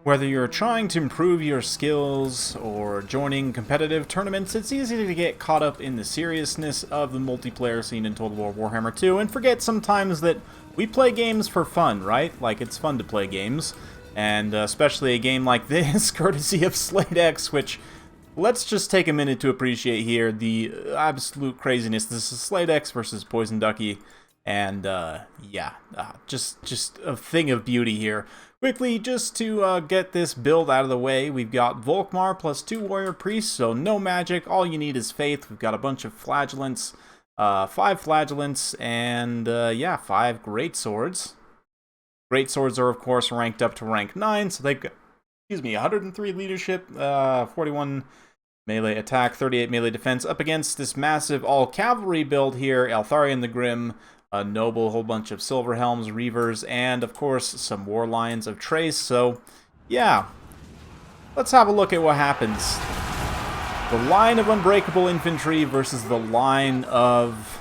Whether you're trying to improve your skills or joining competitive tournaments, it's easy to get caught up in the seriousness of the multiplayer scene in Total War Warhammer 2 and forget sometimes that we play games for fun, right? Like, it's fun to play games, and especially a game like this, courtesy of Slate X, which, let's just take a minute to appreciate here the absolute craziness. This is Slate X versus Poison Ducky, and just a thing of beauty here. Quickly, just to get this build out of the way, we've got Volkmar plus 2 Warrior Priests, so no magic, all you need is faith. We've got a bunch of flagellants, 5 flagellants, and 5 great swords. Great swords are, of course, ranked up to rank 9, so they've got, 103 leadership, 41 melee attack, 38 melee defense, up against this massive all-cavalry build here, Eltharion the Grim, a noble, whole bunch of silver helms, reavers, and of course some war lions of trace. So yeah, let's have a look at what happens. The line of unbreakable infantry versus the line of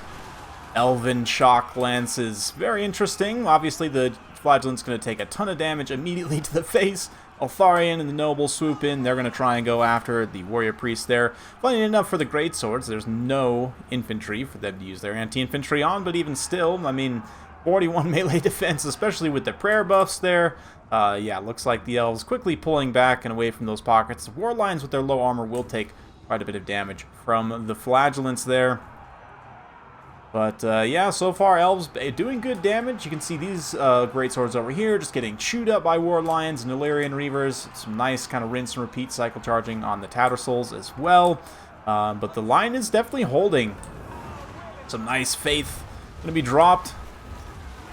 elven shock lances. Very interesting. Obviously the flagellant's going to take a ton of damage immediately to the face. Eltharion and the noble swoop in. They're going to try and go after the warrior priest there. Funny enough for the great swords, there's no infantry for them to use their anti-infantry on, but even still, I mean, 41 melee defense, especially with the prayer buffs there. Looks like the elves quickly pulling back and away from those pockets. The war lions with their low armor will take quite a bit of damage from the flagellants there. But, so far, Elves doing good damage. You can see these great swords over here just getting chewed up by War Lions and Illyrian Reavers. Some nice kind of rinse and repeat cycle charging on the Tattersouls as well. But the line is definitely holding. Some nice faith going to be dropped.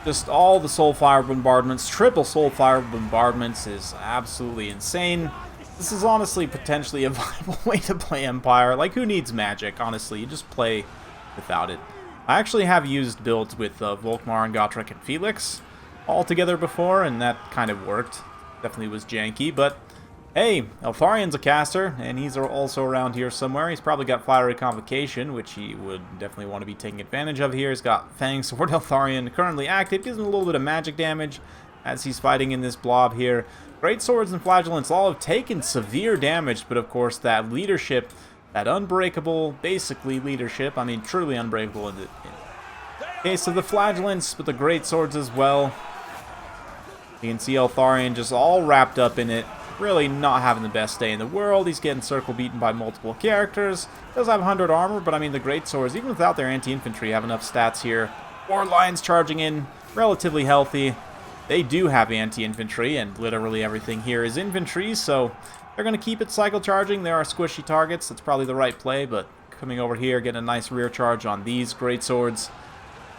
Just all the Soulfire bombardments. Triple Soulfire bombardments is absolutely insane. This is honestly potentially a viable way to play Empire. Like, who needs magic, honestly? You just play without it. I actually have used builds with Volkmar and Gotrek and Felix all together before, and that kind of worked. Definitely was janky, but hey, Eltharion's a caster, and he's also around here somewhere. He's probably got Fiery Convocation, which he would definitely want to be taking advantage of here. He's got Fang Sword Eltharion currently active, gives him a little bit of magic damage as he's fighting in this blob here. Great swords and flagellants all have taken severe damage, but of course that leadership, that unbreakable, basically, leadership, I mean, truly unbreakable in the case of the flagellants, but the great swords as well. You can see Eltharion just all wrapped up in it, really not having the best day in the world. He's getting circle beaten by multiple characters. Does have 100 armor, but I mean, the great swords, even without their anti-infantry, have enough stats here. War lions charging in, relatively healthy. They do have anti-infantry, and literally everything here is infantry, so they're going to keep it cycle charging. There are squishy targets. That's probably the right play, but coming over here, getting a nice rear charge on these great swords.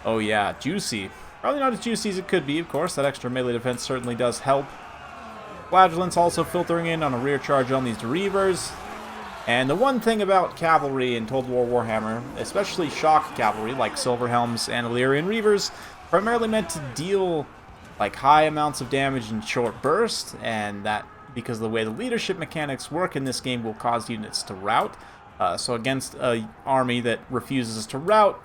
Oh yeah, juicy. Probably not as juicy as it could be, of course. That extra melee defense certainly does help. Flagellants also filtering in on a rear charge on these Reavers. And the one thing about cavalry in Total War Warhammer, especially shock cavalry like Silver Helms and Illyrian Reavers, primarily meant to deal like high amounts of damage in short bursts, and that, because of the way the leadership mechanics work in this game, will cause units to rout. So against an army that refuses to rout,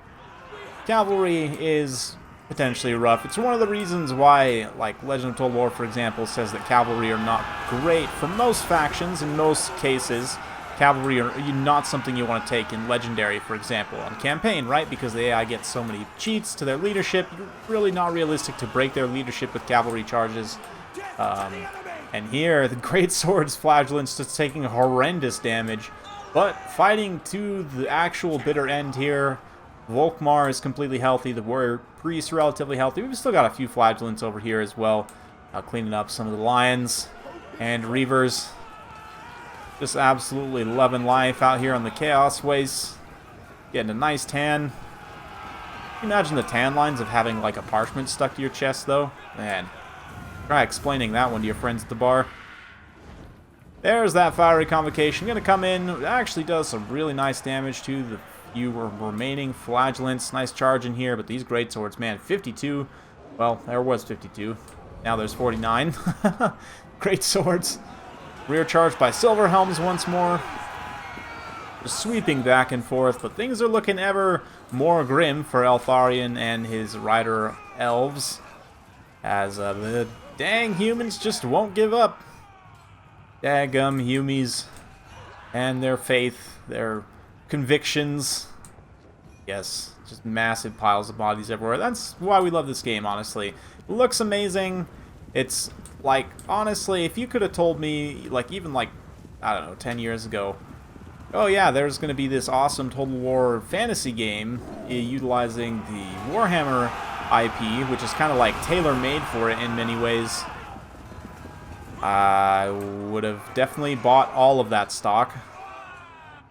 cavalry is potentially rough. It's one of the reasons why, like, Legend of Total War, for example, says that cavalry are not great for most factions. In most cases, cavalry are not something you want to take in Legendary, for example, on campaign, right? Because the AI gets so many cheats to their leadership. You're really not realistic to break their leadership with cavalry charges. And here, the great swords, flagellants, just taking horrendous damage. But fighting to the actual bitter end here. Volkmar is completely healthy. The warrior priest relatively healthy. We've still got a few flagellants over here as well. Cleaning up some of the lions and reavers. Just absolutely loving life out here on the Chaos Waste. Getting a nice tan. Can you imagine the tan lines of having like a parchment stuck to your chest, though? Man. Try explaining that one to your friends at the bar. There's that Fiery Convocation. Going to come in. It actually does some really nice damage to the few remaining flagellants. Nice charge in here, but these great swords, man, 52. Well, there was 52. Now there's 49. Great swords. Rear charge by Silver Helms once more. Just sweeping back and forth, but things are looking ever more grim for Eltharion and his rider Elves, as the dang humans just won't give up. Daggum Humies and their faith, their convictions. Yes, just massive piles of bodies everywhere. That's why we love this game, honestly. It looks amazing. It's like, honestly, if you could have told me, like, even like, I don't know, 10 years ago, oh yeah, there's going to be this awesome Total War fantasy game utilizing the Warhammer IP, which is kind of like tailor-made for it in many ways, I would have definitely bought all of that stock,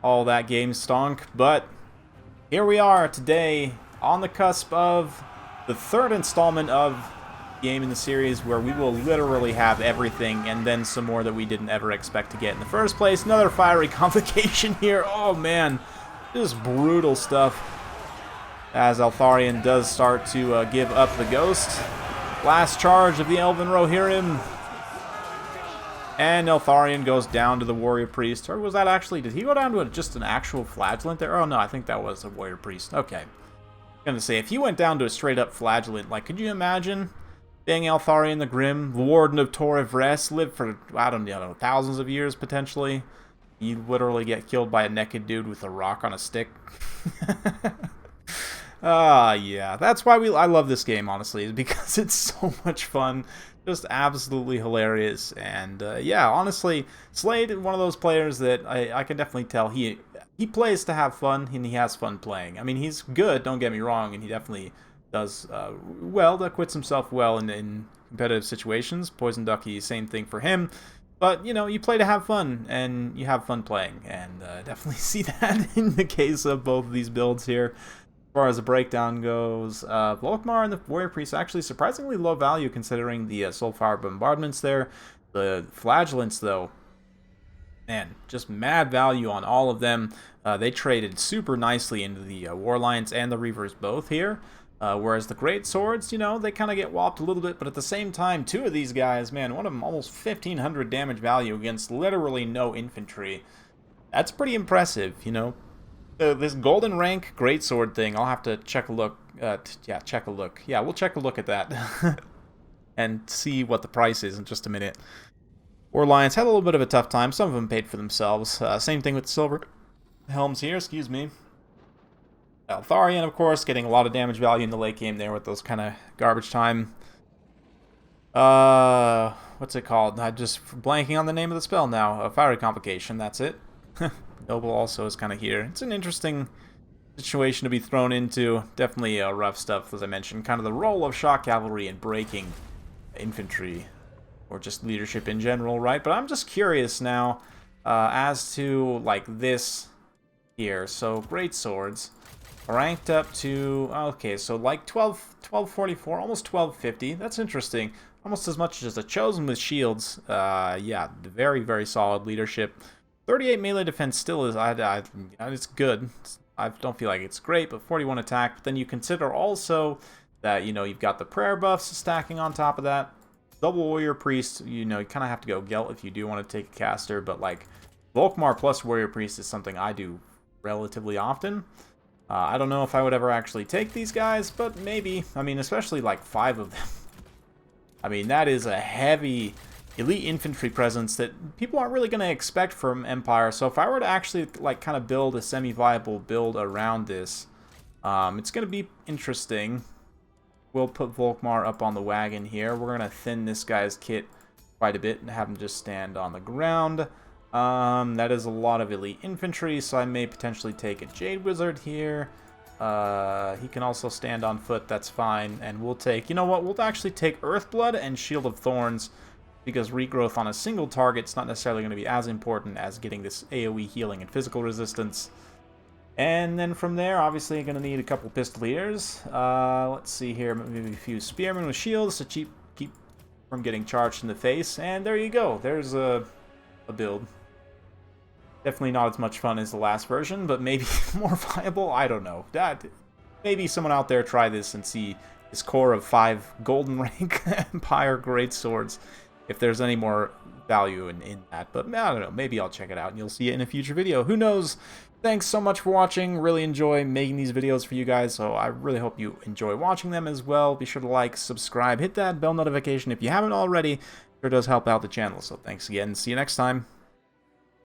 all that game stonk, but here we are today on the cusp of the third installment of the game in the series where we will literally have everything and then some more that we didn't ever expect to get in the first place. Another fiery complication here. Oh man, just brutal stuff as Eltharion does start to give up the ghost. Last charge of the Elven Rohirrim. And Eltharion goes down to the warrior priest. Or was that actually, did he go down to just an actual flagellant there? Oh no, I think that was a warrior priest. Okay. I'm gonna say, if he went down to a straight up flagellant, like, could you imagine being Eltharion the Grim, Warden of Tor Evres, lived for, I don't know, thousands of years potentially? You literally get killed by a naked dude with a rock on a stick. Yeah, that's why I love this game, honestly, is because it's so much fun. Just absolutely hilarious, and yeah, honestly, Slade, one of those players that I can definitely tell he plays to have fun, and he has fun playing. I mean, he's good, don't get me wrong, and he definitely does well, acquits himself well in competitive situations. Poison Ducky, same thing for him. But, you know, you play to have fun, and you have fun playing, and definitely see that in the case of both of these builds here. As far as the breakdown goes, Volkmar and the Warrior Priest actually surprisingly low value considering the Soulfire bombardments there. The Flagellants, though, man, just mad value on all of them. They traded super nicely into the War Lions and the Reavers both here. Whereas the Great Swords, you know, they kind of get whopped a little bit, but at the same time, two of these guys, man, one of them almost 1,500 damage value against literally no infantry. That's pretty impressive, you know. This golden rank greatsword thing, I'll have to check a look. Yeah, check a look. Yeah, we'll check a look at that and see what the price is in just a minute. War Lions had a little bit of a tough time. Some of them paid for themselves. Same thing with silver helms here. Excuse me. Eltharion, of course, getting a lot of damage value in the late game there with those kind of garbage time. What's it called? I'm just blanking on the name of the spell now. A fiery complication. That's it. Noble also is kind of here. It's an interesting situation to be thrown into. Definitely rough stuff, as I mentioned. Kind of the role of shock cavalry and breaking infantry, or just leadership in general, right? But I'm just curious now as to, like, this here. So, great swords ranked up to, okay, so like 1244, almost 1250. That's interesting. Almost as much as a chosen with shields. Yeah, very, very solid leadership. 38 melee defense still is, it's good. I don't feel like it's great, but 41 attack. But then you consider also that, you know, you've got the prayer buffs stacking on top of that. Double Warrior Priest, you know, you kind of have to go Gelt if you do want to take a caster, but like Volkmar plus Warrior Priest is something I do relatively often. I don't know if I would ever actually take these guys, but maybe. I mean, especially like 5 of them. I mean, that is a heavy elite infantry presence that people aren't really going to expect from Empire. So if I were to actually like kind of build a semi-viable build around this, it's going to be interesting. We'll put Volkmar up on the wagon here. We're going to thin this guy's kit quite a bit and have him just stand on the ground. That is a lot of elite infantry, so I may potentially take a Jade Wizard here. He can also stand on foot, that's fine. And we'll take, you know what, we'll actually take Earthblood and Shield of Thorns, because regrowth on a single target is not necessarily going to be as important as getting this AoE healing and physical resistance. And then from there, obviously, you're going to need a couple Pistoliers. Let's see here, maybe a few Spearmen with shields to keep from getting charged in the face. And there you go, there's a build. Definitely not as much fun as the last version, but maybe more viable. I don't know. Maybe someone out there try this and see this core of 5 golden rank Empire great swords, if there's any more value in that. But I don't know. Maybe I'll check it out and you'll see it in a future video. Who knows? Thanks so much for watching. Really enjoy making these videos for you guys, so I really hope you enjoy watching them as well. Be sure to like, subscribe, hit that bell notification if you haven't already. Sure does help out the channel. So thanks again. See you next time.